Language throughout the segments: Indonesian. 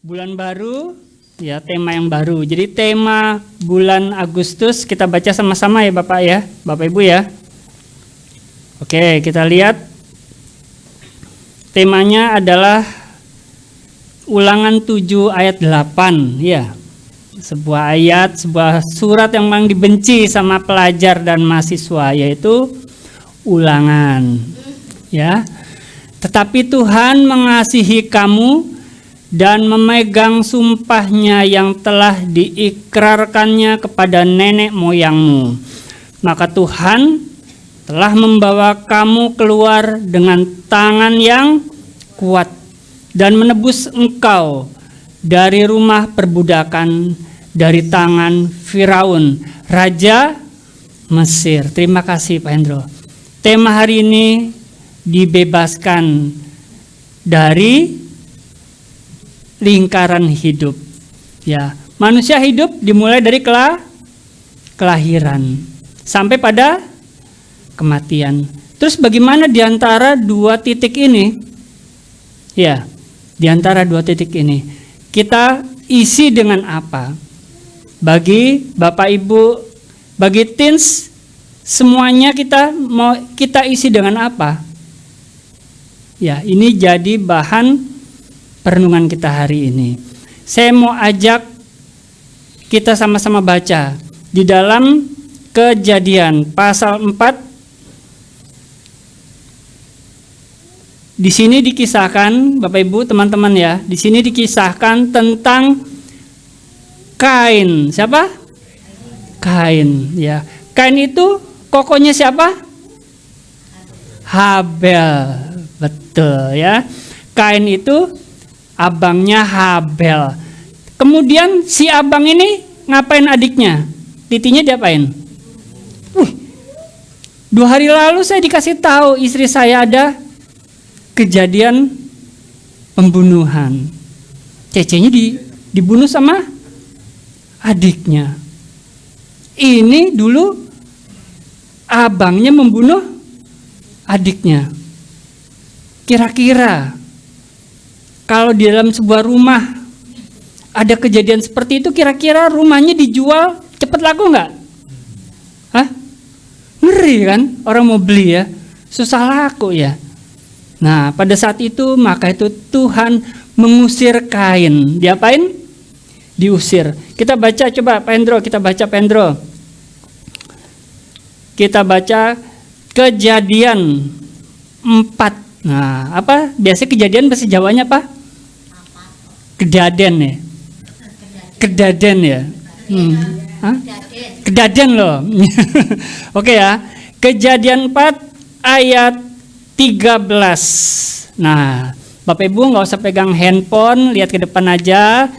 Bulan baru, ya tema yang baru. Jadi tema bulan Agustus kita baca sama-sama ya Bapak ya, Bapak Ibu ya. Oke, kita lihat. Temanya adalah Ulangan 7 ayat 8 ya. Sebuah ayat, sebuah surat yang memang dibenci sama pelajar dan mahasiswa, yaitu Ulangan. Ya. Tetapi Tuhan mengasihi kamu dan memegang sumpahnya yang telah diikrarkannya kepada nenek moyangmu. Maka Tuhan telah membawa kamu keluar dengan tangan yang kuat dan menebus engkau dari rumah perbudakan, dari tangan Firaun, Raja Mesir. Terima kasih Pak Hendro. Tema hari ini dibebaskan dari lingkaran hidup. Ya, manusia hidup dimulai dari kelahiran sampai pada kematian. Terus bagaimana di antara dua titik ini? Ya, di antara dua titik ini kita isi dengan apa? Bagi Bapak Ibu, bagi teens, semuanya kita isi dengan apa? Ya, ini jadi bahan perenungan kita hari ini. Saya mau ajak kita sama-sama baca di dalam Kejadian pasal 4. Di sini dikisahkan, Bapak Ibu, teman-teman ya, di sini dikisahkan tentang Kain. Siapa? Kain, ya. Kain itu kokonya siapa? Habel. Betul ya. Kain itu abangnya Habel. Kemudian si abang ini ngapain adiknya? Titinya diapain? 2 hari lalu saya dikasih tahu istri saya ada kejadian pembunuhan. Cecenya dibunuh sama adiknya. Ini dulu abangnya membunuh adiknya. Kira-kira kalau di dalam sebuah rumah ada kejadian seperti itu, kira-kira rumahnya dijual cepat laku nggak? Hah? Ngeri kan? Orang mau beli ya, susah laku ya. Nah, pada saat itu maka itu Tuhan mengusir Kain. Diapain? Diusir. Kita baca coba Pak Hendro, kita baca Pak Hendro. Kita baca Kejadian 4. Nah, apa? Biasanya kejadian bahasa Jawanya apa? Kedaden ya. Kedaden ya. Hah? Kedaden loh. Oke ya. Kejadian 4 ayat 13. Nah, Bapak Ibu nggak usah pegang handphone, lihat ke depan aja.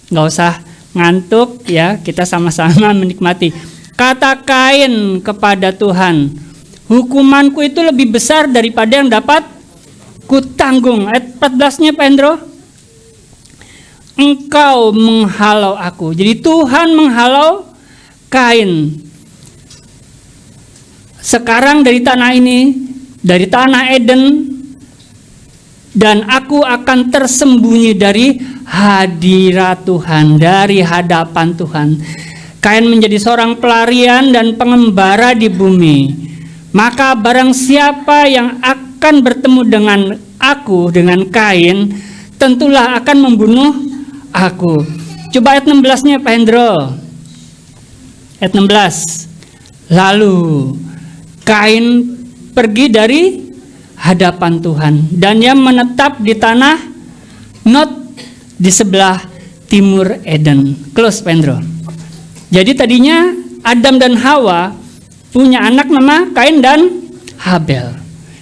Nggak usah ngantuk ya. Kita sama-sama menikmati. Kata Kain kepada Tuhan, hukumanku itu lebih besar daripada yang dapat kutanggung. Ayat 14-nya Pak Hendro. Engkau menghalau aku. Jadi Tuhan menghalau Kain. Sekarang dari tanah ini, dari tanah Eden, dan aku akan tersembunyi dari hadirat Tuhan, dari hadapan Tuhan. Kain menjadi seorang pelarian dan pengembara di bumi. Maka barang siapa yang akan bertemu dengan aku, dengan Kain, tentulah akan membunuh aku. Coba ayat 16-nya Pak Hendro. Ayat 16. Lalu Kain pergi dari hadapan Tuhan dan ia menetap di tanah Nod di sebelah timur Eden. Close Pak Hendro. Jadi tadinya Adam dan Hawa punya anak nama Kain dan Habel.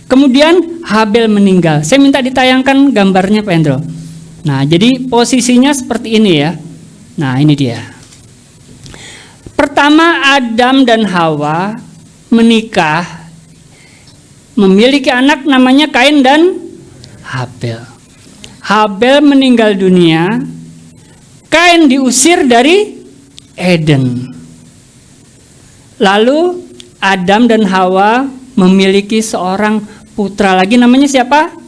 Kemudian Habel meninggal. Saya minta ditayangkan gambarnya Pak Hendro. Nah, jadi posisinya seperti ini ya. Nah, ini dia. Pertama Adam dan Hawa menikah, memiliki anak namanya Kain dan Habel. Habel meninggal dunia, Kain diusir dari Eden. Lalu Adam dan Hawa memiliki seorang putra lagi namanya siapa?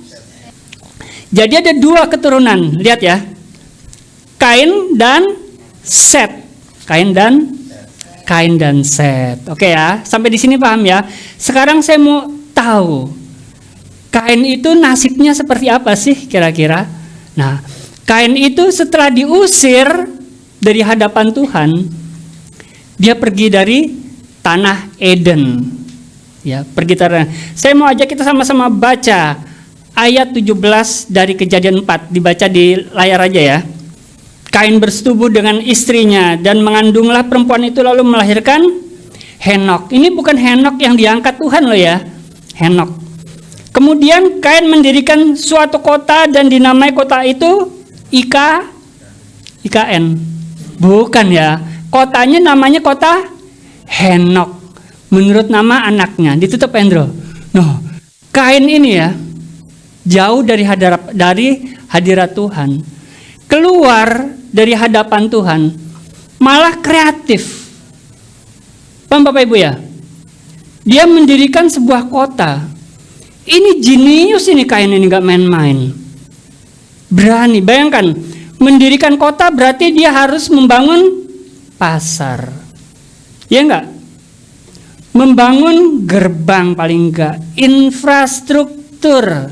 Jadi ada 2 keturunan. Lihat ya. Kain dan Set. Kain dan Set. Oke ya, sampai di sini paham ya. Sekarang saya mau tahu Kain itu nasibnya seperti apa sih kira-kira? Nah, Kain itu setelah diusir dari hadapan Tuhan, dia pergi dari tanah Eden. Ya, pergi tanah. Saya mau ajak kita sama-sama baca ayat 17 dari Kejadian 4, dibaca di layar aja ya. Kain bersetubuh dengan istrinya dan mengandunglah perempuan itu lalu melahirkan Henok. Ini bukan Henok yang diangkat Tuhan loh ya, Henok. Kemudian Kain mendirikan suatu kota dan dinamai kota itu IKN. Bukan ya, kotanya namanya kota Henok. Menurut nama anaknya, ditutup Endro. Noh, Kain ini ya, jauh dari hadirat Tuhan, keluar dari hadapan Tuhan, malah kreatif. Paham Bapak Ibu ya? Dia mendirikan sebuah kota. Ini jenius ini Kain ini, gak main-main. Berani, bayangkan, mendirikan kota berarti dia harus membangun pasar. Ya enggak? Membangun gerbang paling enggak, infrastruktur,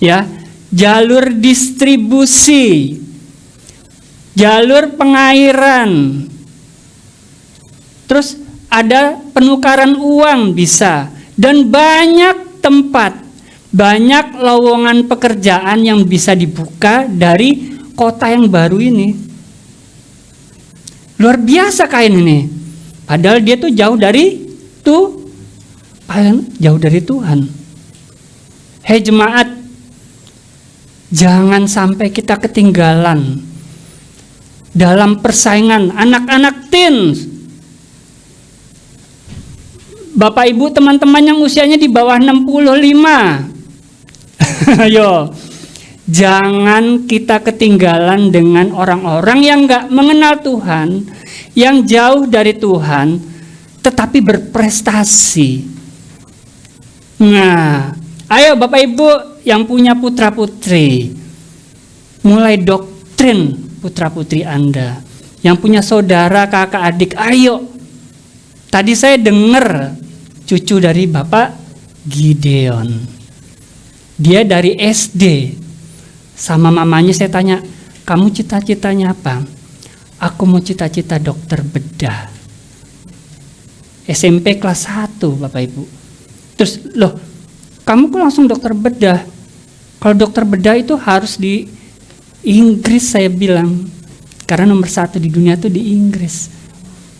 ya, jalur distribusi, jalur pengairan, terus ada penukaran uang bisa, dan banyak tempat, banyak lowongan pekerjaan yang bisa dibuka dari kota yang baru ini. Luar biasa Kain ini, padahal dia tuh jauh dari Tuhan. Hei jemaat, jangan sampai kita ketinggalan dalam persaingan anak-anak teens. Bapak Ibu teman-teman yang usianya di bawah 65. Ayo, jangan kita ketinggalan dengan orang-orang yang gak mengenal Tuhan, yang jauh dari Tuhan, tetapi berprestasi. Nah, ayo Bapak Ibu yang punya putra-putri, mulai doktrin putra-putri Anda. Yang punya saudara, kakak, adik, ayo. Tadi saya dengar cucu dari Bapak Gideon. Dia dari SD. Sama mamanya saya tanya, kamu cita-citanya apa? Aku mau cita-cita dokter bedah. SMP kelas 1 Bapak Ibu. Terus loh, kamu kok langsung dokter bedah? Kalau dokter bedah itu harus di Inggris saya bilang. Karena nomor 1 di dunia itu di Inggris.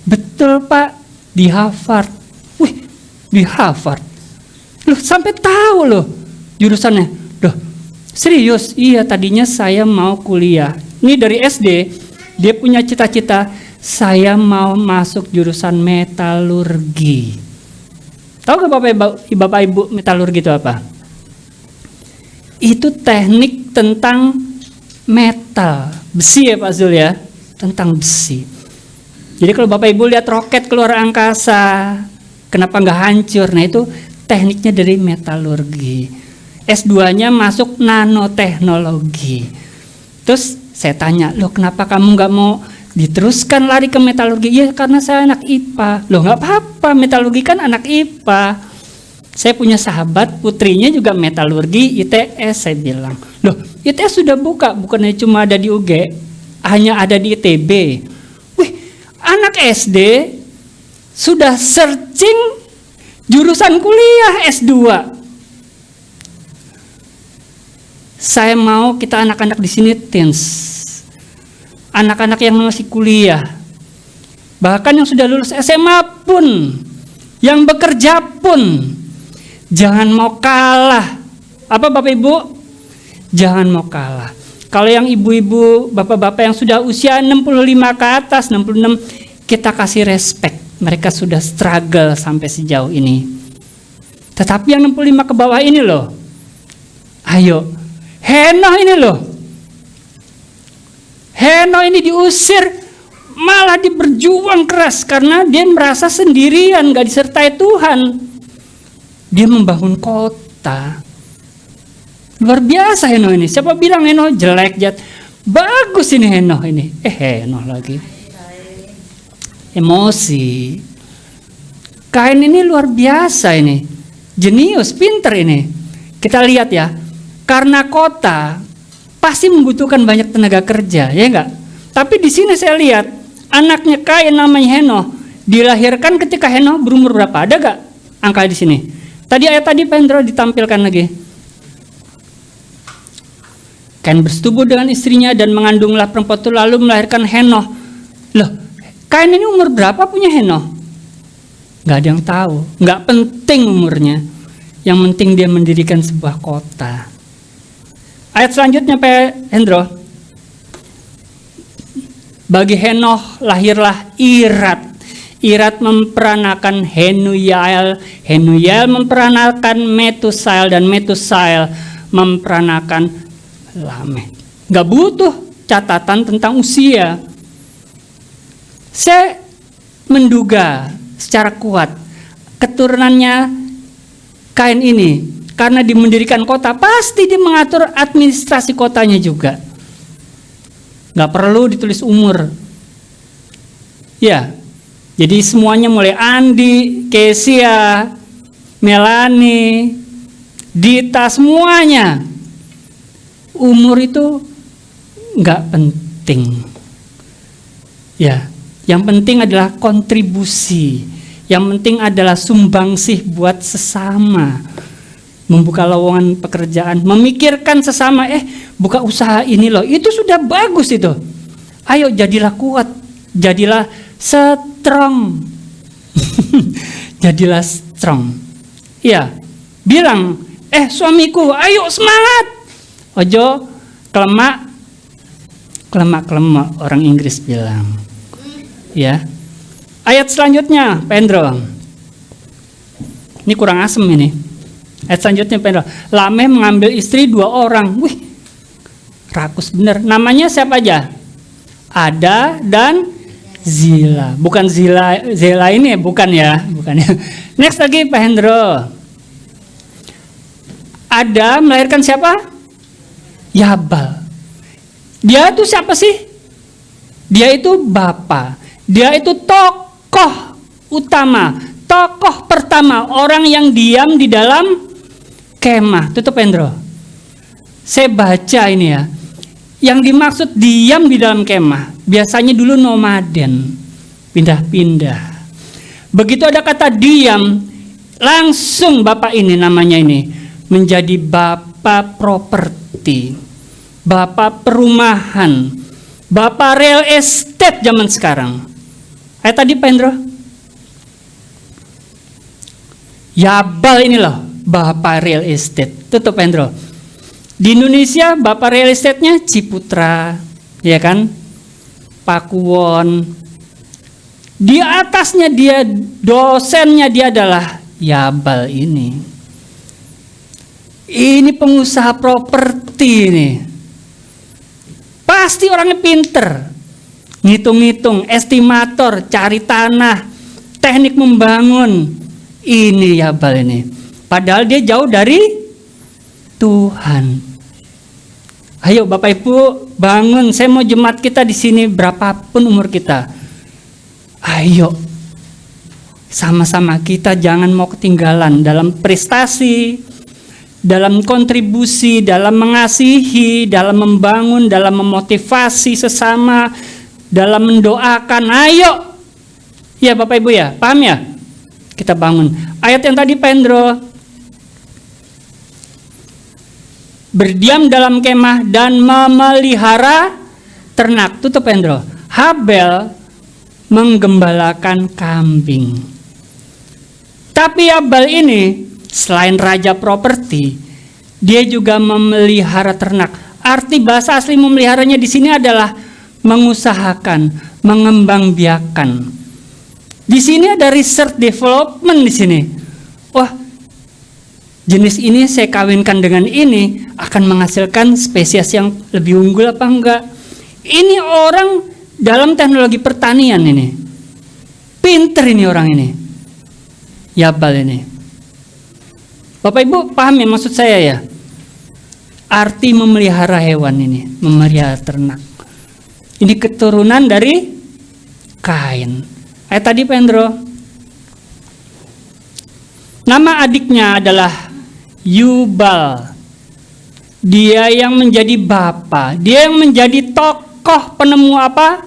Betul Pak, di Harvard. Wih, di Harvard. Loh sampai tahu loh jurusannya. Loh serius? Iya, tadinya saya mau kuliah. Ini dari SD, dia punya cita-cita. Saya mau masuk jurusan metalurgi. Tahu gak Bapak Ibu metalurgi itu apa? Itu teknik tentang metal, besi ya Pak Zul ya, tentang besi. Jadi kalau Bapak Ibu lihat roket keluar angkasa, kenapa nggak hancur? Nah itu tekniknya dari metalurgi. S2-nya masuk nanoteknologi. Terus saya tanya, loh kenapa kamu nggak mau diteruskan lari ke metalurgi? Ya karena saya anak IPA. Loh nggak apa-apa, metalurgi kan anak IPA. Saya punya sahabat putrinya juga metalurgi ITS. Saya bilang, loh ITS sudah buka, bukannya cuma ada di UG, hanya ada di ITB. Wih, anak SD sudah searching jurusan kuliah S2. Saya mau kita anak-anak di sini teens, anak-anak yang masih kuliah, bahkan yang sudah lulus SMA pun, yang bekerja pun, jangan mau kalah. Apa Bapak Ibu? Jangan mau kalah. Kalau yang ibu-ibu, bapak-bapak yang sudah usia 65 ke atas, 66, kita kasih respect. Mereka sudah struggle sampai sejauh ini. Tetapi yang 65 ke bawah ini loh, ayo, Henok ini loh. Henok ini diusir, malah berjuang keras karena dia merasa sendirian, gak disertai Tuhan. Dia membangun kota. Luar biasa Henok ini. Siapa bilang Henok jelek, jahat? Bagus ini Henoh ini. Henoh lagi. Emosi. Kain ini luar biasa ini. Jenius, pinter ini. Kita lihat ya. Karena kota pasti membutuhkan banyak tenaga kerja, ya enggak? Tapi di sini saya lihat anaknya Kain namanya Henoh dilahirkan ketika Henoh berumur berapa? Ada gak angka di sini? Ayat tadi Pendro ditampilkan lagi. Kain bersetubuh dengan istrinya dan mengandunglah perempuan itu lalu melahirkan Henoh. Loh, Kain ini umur berapa punya Henoh? Gak ada yang tahu, gak penting umurnya. Yang penting dia mendirikan sebuah kota. Ayat selanjutnya Hendro. Bagi Henoh lahirlah Irat. Irat memperanakan Henuyael. Henuyael memperanakan Metusael dan Metusael memperanakan Lameh. Gak butuh catatan tentang usia. Saya menduga secara kuat keturunannya Kain ini karena dimendirikan kota pasti dia mengatur administrasi kotanya juga. Gak perlu ditulis umur. Ya, jadi semuanya mulai Andi, Kesia, Melani, Dita, semuanya. Umur itu gak penting. Ya, yang penting adalah kontribusi. Yang penting adalah sumbangsih buat sesama. Membuka lowongan pekerjaan, memikirkan sesama, buka usaha ini loh, itu sudah bagus itu. Ayo jadilah kuat, jadilah strong. Jadilah strong. Iya, bilang, suamiku, ayo semangat. Ojo kelemak orang Inggris bilang. Ya. Ayat selanjutnya, Pendro. Ini kurang asem ini. Ayat selanjutnya, Pendro. Lameh mengambil istri 2 orang. Wih, rakus bener. Namanya siapa aja? Ada dan Zila. Bukan Zila ini, bukan ya. Next lagi, Pak Hendro. Ada melahirkan siapa? Yabal. Dia itu siapa sih? Dia itu bapak. Dia itu tokoh utama, tokoh pertama, orang yang diam di dalam kemah. Tutup Pendro. Saya baca ini ya. Yang dimaksud diam di dalam kemah, biasanya dulu nomaden, pindah-pindah. Begitu ada kata diam, langsung bapak ini namanya ini menjadi bapak properti, bapak perumahan, bapak real estate zaman sekarang. Tadi Pendro, Yabal ini loh bapak real estate. Tutup Pendro. Di Indonesia bapak real estate-nya Ciputra, ya kan? Pakuwon. Di atasnya dia, dosennya dia adalah Yabal ini. Ini pengusaha properti ini. Pasti orangnya pinter. Ngitung-ngitung, estimator, cari tanah, teknik membangun. Ini Yabal ini. Padahal dia jauh dari Tuhan. Ayo Bapak Ibu bangun. Saya mau jemaat kita di sini berapapun umur kita. Ayo. Sama-sama kita jangan mau ketinggalan dalam prestasi, dalam kontribusi, dalam mengasihi, dalam membangun, dalam memotivasi sesama, dalam mendoakan. Ayo. Ya Bapak Ibu ya, paham ya? Kita bangun. Ayat yang tadi Pendro. Berdiam dalam kemah dan memelihara ternak. Tutup Pendro. Habel menggembalakan kambing. Tapi Habel ini selain raja properti, dia juga memelihara ternak. Arti bahasa asli memeliharanya di sini adalah mengusahakan, mengembangbiakan. Di sini ada research development di sini. Wah, jenis ini saya kawinkan dengan ini akan menghasilkan spesies yang lebih unggul apa enggak? Ini orang dalam teknologi pertanian ini. Pinter ini orang ini. Yabal ini. Bapak Ibu paham ya maksud saya ya? arti memelihara hewan ini, memelihara ternak. Ini keturunan dari Kain. Tadi Pendro, nama adiknya adalah Yubal. Dia yang menjadi bapa, dia yang menjadi tokoh penemu apa?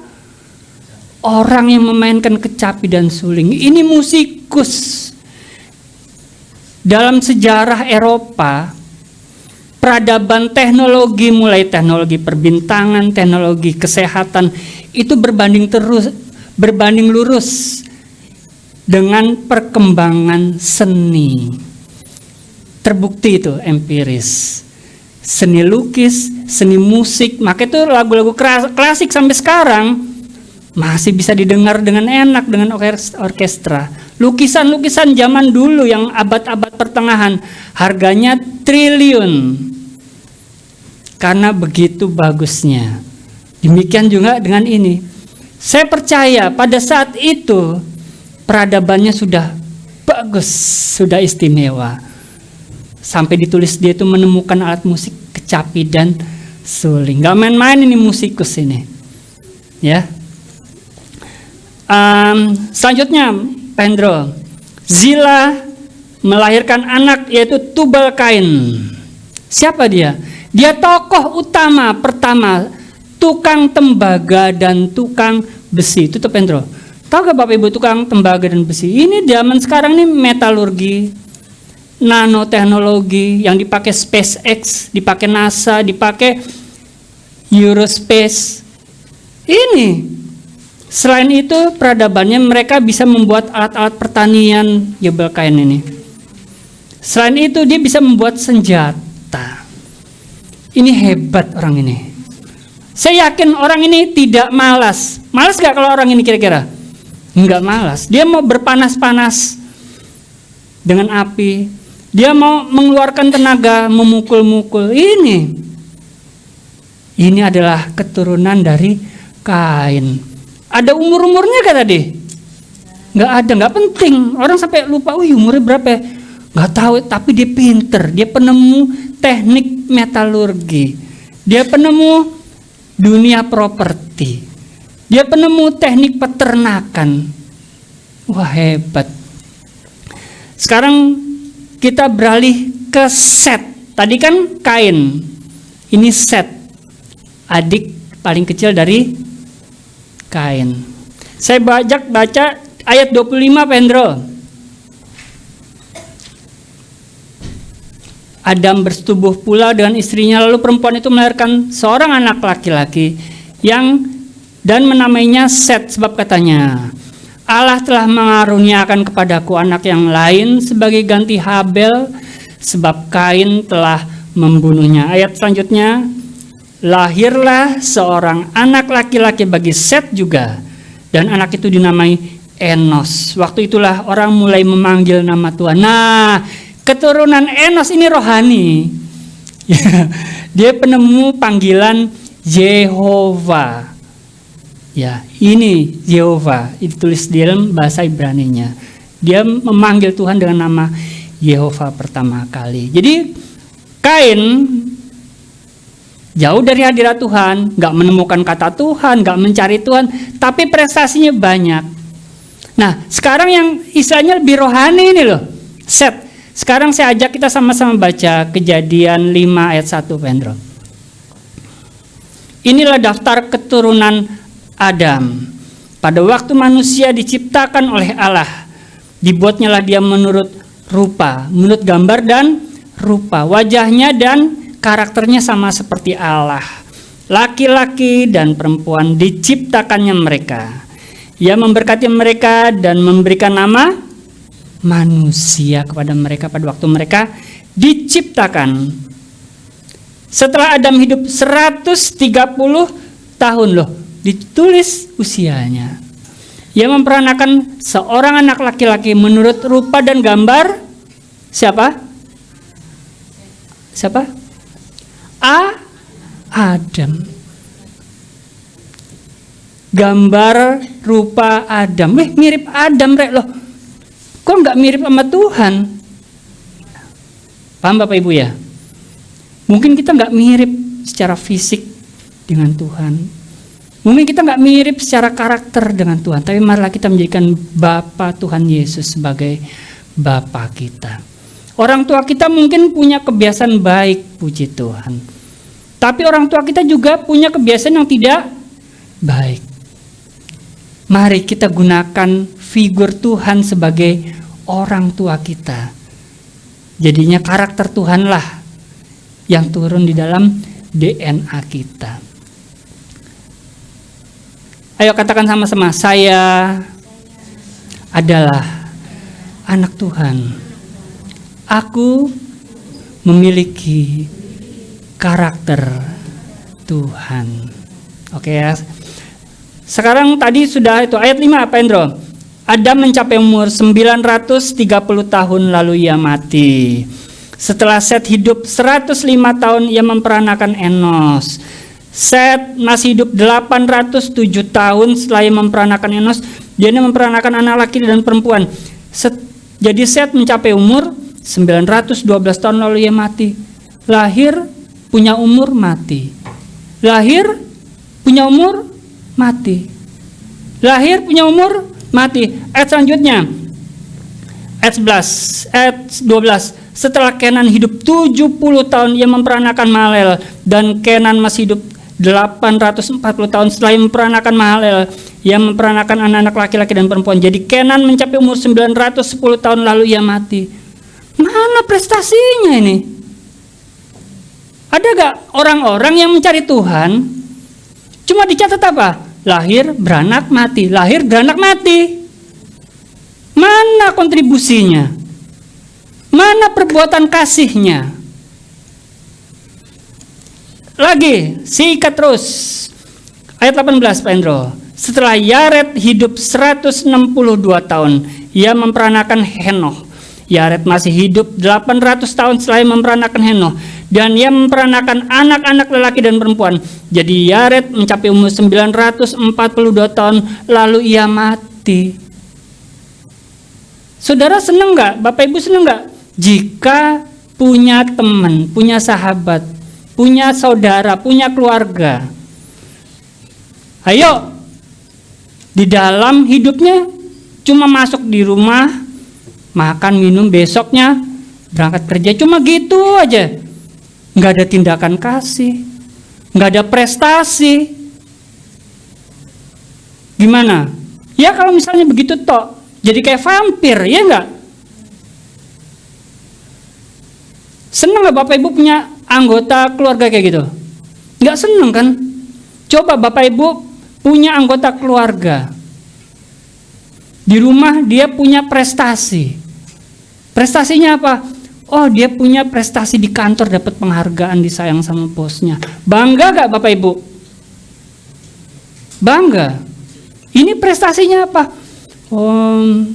Orang yang memainkan kecapi dan suling. Ini musikus. Dalam sejarah Eropa, peradaban teknologi, mulai teknologi perbintangan, teknologi kesehatan, itu berbanding lurus dengan perkembangan seni. Terbukti itu empiris. Seni lukis, seni musik, maka itu lagu-lagu klasik sampai sekarang masih bisa didengar dengan enak dengan orkestra. Lukisan-lukisan zaman dulu yang abad-abad pertengahan harganya triliun karena begitu bagusnya. Demikian juga dengan ini. Saya percaya pada saat itu peradabannya sudah bagus, sudah istimewa. Sampai ditulis dia itu menemukan alat musik kecapi dan suling. Gak main-main ini musikus ini. Ya. Selanjutnya Pendro, Zila melahirkan anak yaitu Tubal Kain. Siapa dia? Dia tokoh utama pertama, tukang tembaga dan tukang besi. Itu tuh Pendro. Tahu gak Bapak Ibu tukang tembaga dan besi? Ini zaman sekarang ini metalurgi, nanoteknologi yang dipakai SpaceX, dipakai NASA, dipakai Eurospace. Ini selain itu peradabannya mereka bisa membuat alat-alat pertanian Tubal Kain ini. Selain itu dia bisa membuat senjata. Ini hebat orang ini. Saya yakin orang ini tidak malas. Malas gak kalau orang ini kira-kira? Enggak malas. Dia mau berpanas-panas dengan api. Dia mau mengeluarkan tenaga memukul-mukul. Ini adalah keturunan dari Kain. Ada umur-umurnya gak tadi? Nggak ada, nggak penting. Orang sampai lupa, umurnya berapa ya? Nggak tahu, tapi dia pinter. Dia penemu teknik metalurgi. Dia penemu dunia properti. Dia penemu teknik peternakan. Wah, hebat. Sekarang kita beralih ke Set. Tadi kan Kain. Ini Set. Adik paling kecil dari Kain. Saya baca ayat 25 Pendro. Adam bersetubuh pula dengan istrinya, lalu perempuan itu melahirkan seorang anak laki-laki dan menamainya Set, sebab katanya, Allah telah mengaruniakan kepadaku anak yang lain sebagai ganti Habel, sebab Kain telah membunuhnya. Ayat selanjutnya, lahirlah seorang anak laki-laki bagi Set juga, dan anak itu dinamai Enos. Waktu itulah orang mulai memanggil nama Tuhan. Nah, keturunan Enos ini rohani. Dia penemu panggilan Yehova. Ya, ini Yehova. Ditulis di dalam bahasa Ibrani-nya. Dia memanggil Tuhan dengan nama Yehova pertama kali. Jadi Kain jauh dari hadirat Tuhan, gak menemukan kata Tuhan, gak mencari Tuhan, tapi prestasinya banyak. Nah, sekarang yang istilahnya lebih rohani ini loh, Set. Sekarang saya ajak kita sama-sama baca Kejadian 5 ayat 1, Pendro. Inilah daftar keturunan Adam. Pada waktu manusia diciptakan oleh Allah, dibuatnyalah dia menurut rupa, menurut gambar dan rupa, wajahnya dan karakternya sama seperti Allah. Laki-laki dan perempuan diciptakannya mereka. Ia memberkati mereka dan memberikan nama manusia kepada mereka pada waktu mereka diciptakan. Setelah Adam hidup 130 tahun loh, ditulis usianya. Ia memperanakan seorang anak laki-laki menurut rupa dan gambar siapa? Adam. Gambar rupa Adam. Mirip Adam rek loh. Kok nggak mirip sama Tuhan? Paham Bapak Ibu ya? Mungkin kita nggak mirip secara fisik dengan Tuhan. Mungkin kita nggak mirip secara karakter dengan Tuhan. Tapi marilah kita menjadikan Bapa Tuhan Yesus sebagai Bapa kita. Orang tua kita mungkin punya kebiasaan baik, puji Tuhan. Tapi orang tua kita juga punya kebiasaan yang tidak baik. Mari kita gunakan figur Tuhan sebagai orang tua kita. Jadinya karakter Tuhanlah yang turun di dalam DNA kita. Ayo katakan sama-sama, saya adalah anak Tuhan. Aku memiliki karakter Tuhan. Oke ya. Sekarang tadi sudah itu ayat 5 apa Endro? Adam mencapai umur 930 tahun lalu ia mati. Setelah Set hidup 105 tahun ia memperanakan Enos. Set masih hidup 807 tahun setelah ia memperanakan Enos. Dia memperanakan anak laki dan perempuan. Jadi Set mencapai umur 912 tahun lalu ia mati. Lahir, punya umur, mati. Lahir, punya umur, mati. Lahir, punya umur, mati. Ayat selanjutnya, ayat 11, ayat 12. Setelah Kenan hidup 70 tahun ia memperanakan Mahalel, dan Kenan masih hidup 840 tahun setelah ia memperanakan Mahalel. Ia memperanakan anak-anak laki-laki dan perempuan. Jadi Kenan mencapai umur 910 tahun lalu ia mati. Mana prestasinya ini? Ada gak orang-orang yang mencari Tuhan cuma dicatat apa? Lahir, beranak, mati. Lahir, beranak, mati. Mana kontribusinya? Mana perbuatan kasihnya? Lagi, sikat terus. Ayat 18 Pak Endro. Setelah Yared hidup 162 tahun, ia memperanakan Henoh. Yared masih hidup 800 tahun setelah memperanakan Henoh, dan ia memperanakan anak-anak lelaki dan perempuan. Jadi Yared mencapai umur 942 tahun lalu ia mati. Saudara senang gak? Bapak Ibu senang gak? Jika punya teman, punya sahabat, punya saudara, punya keluarga. Ayo, di dalam hidupnya cuma masuk di rumah, makan, minum, besoknya berangkat kerja, cuma gitu aja. Nggak ada tindakan kasih, nggak ada prestasi. Gimana? Ya kalau misalnya begitu toh, jadi kayak vampir, ya nggak? Seneng nggak Bapak Ibu punya anggota keluarga kayak gitu? Nggak seneng kan? Coba Bapak Ibu punya anggota keluarga, di rumah dia punya prestasi. Prestasinya apa? Oh, dia punya prestasi di kantor, dapat penghargaan, disayang sama bosnya. Bangga gak Bapak Ibu? Bangga. Ini prestasinya apa? Oh,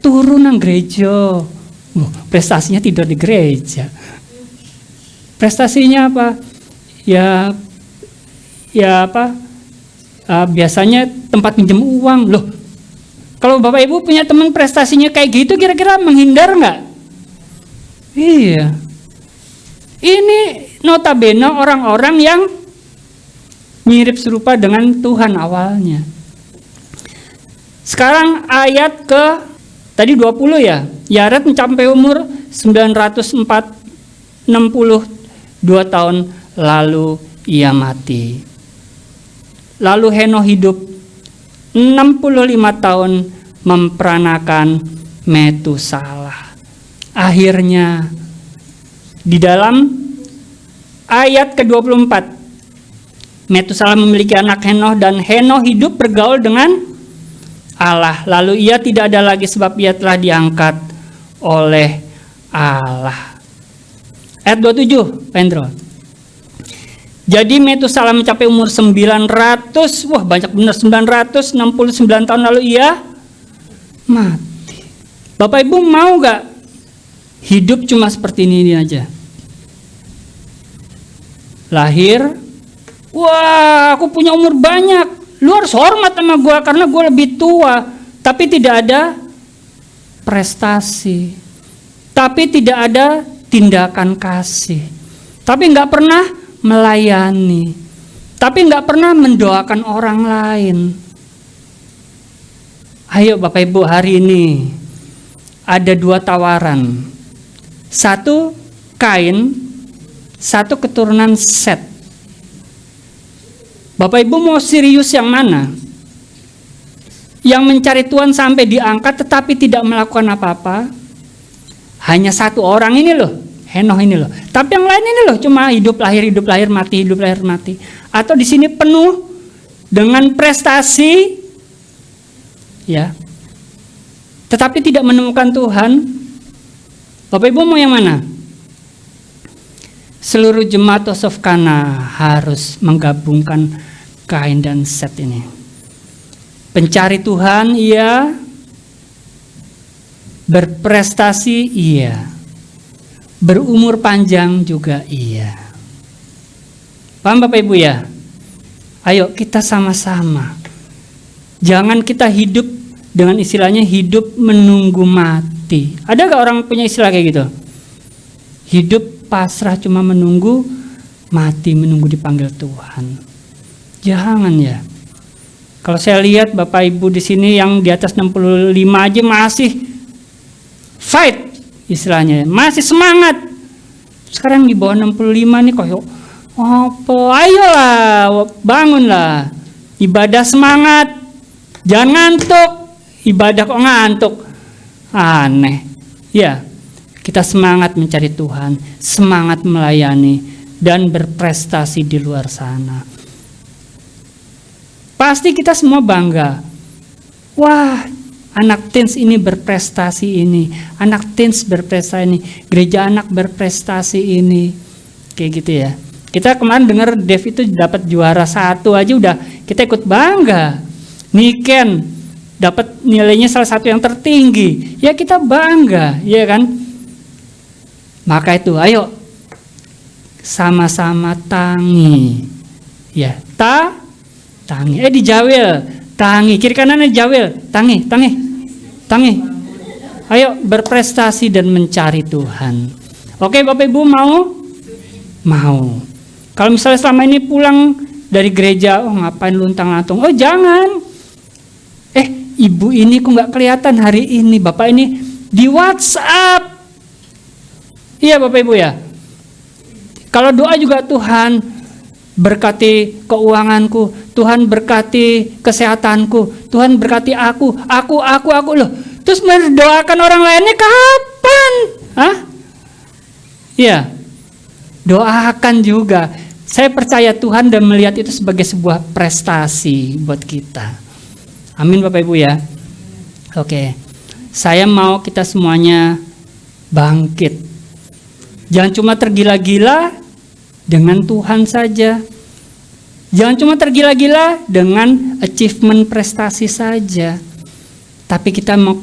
turunan gereja. Prestasinya tidur di gereja. Prestasinya apa? Biasanya tempat pinjam uang. Loh, kalau Bapak Ibu punya teman prestasinya kayak gitu, kira-kira menghindar nggak? Iya. Ini notabene orang-orang yang mirip serupa dengan Tuhan awalnya. Sekarang ayat ke tadi 20 ya. Yared mencapai umur 962 tahun lalu ia mati. Lalu Henoh hidup 65 tahun memperanakan Metusalah. Akhirnya di dalam ayat ke-24 Metusalah memiliki anak Henoh, dan Henoh hidup bergaul dengan Allah. Lalu ia tidak ada lagi sebab ia telah diangkat oleh Allah. Ayat 27 Pendro. Jadi Metusalah mencapai umur 900, wah banyak benar, 969 tahun lalu ia mati. Bapak Ibu mau gak hidup cuma seperti ini aja? Lahir, wah aku punya umur banyak, lu harus hormat sama gue karena gue lebih tua. Tapi tidak ada prestasi, tapi tidak ada tindakan kasih, tapi nggak pernah melayani, tapi nggak pernah mendoakan orang lain. Ayo Bapak Ibu, hari ini ada 2 tawaran. Satu Kain, satu keturunan Set. Bapak Ibu mau serius yang mana? Yang mencari Tuhan sampai diangkat tetapi tidak melakukan apa-apa? Hanya 1 orang ini loh, Henokh ini loh. Tapi yang lain ini loh cuma hidup lahir mati, hidup lahir mati. Atau di sini penuh dengan prestasi, ya, tetapi tidak menemukan Tuhan. Bapak Ibu mau yang mana? Seluruh jemaat Tosofkana harus menggabungkan Kain dan Set ini. Pencari Tuhan iya, berprestasi iya, berumur panjang juga iya. Paham Bapak Ibu ya? Ayo kita sama-sama. Jangan kita hidup dengan istilahnya hidup menunggu mati. Ada gak orang punya istilah kayak gitu? Hidup pasrah cuma menunggu mati, menunggu dipanggil Tuhan. Jangan ya. Kalau saya lihat Bapak Ibu di sini yang di atas 65 aja masih fight istilahnya, masih semangat. Sekarang di bawah 65 nih kok apa? Ayolah, bangunlah. Ibadah semangat. Jangan ngantuk. Ibadah kok ngantuk. Aneh. Ya, kita semangat mencari Tuhan, semangat melayani dan berprestasi di luar sana. Pasti kita semua bangga. Wah, anak teens ini berprestasi ini, anak teens berprestasi ini, gereja anak berprestasi ini. Kayak gitu ya. Kita kemarin dengar Dev itu dapat juara 1 aja udah kita ikut bangga. Niken dapat nilainya salah satu yang tertinggi. Ya kita bangga, ya kan? Maka itu ayo sama-sama tangi. Ya, tangi. Dijawil, tangi. Kiri kanannya jawil, tangi. Ayo berprestasi dan mencari Tuhan. Oke, Bapak Ibu mau? Mau. Kalau misalnya selama ini pulang dari gereja, ngapain luntang-lantung? Jangan. Ibu ini kok nggak kelihatan hari ini, Bapak ini di WhatsApp. Iya Bapak Ibu ya. Kalau doa juga, Tuhan berkati keuanganku, Tuhan berkati kesehatanku, Tuhan berkati aku loh. Terus mendoakan orang lainnya kapan? Iya. Doakan juga. Saya percaya Tuhan dan melihat itu sebagai sebuah prestasi buat kita. Amin Bapak Ibu ya. Oke. Saya mau kita semuanya bangkit. Jangan cuma tergila-gila dengan Tuhan saja. Jangan cuma tergila-gila dengan achievement prestasi saja. Tapi kita mau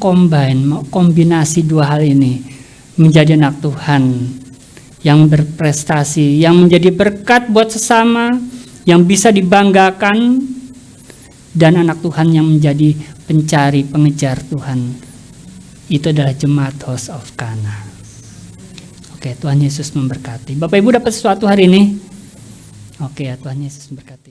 kombinasi 2 hal ini. Menjadi anak Tuhan yang berprestasi, yang menjadi berkat buat sesama, yang bisa dibanggakan, dan anak Tuhan yang menjadi pencari, pengejar Tuhan. Itu adalah jemaat House of Kana. Oke, Tuhan Yesus memberkati. Bapak Ibu dapat sesuatu hari ini? Oke ya, Tuhan Yesus memberkati.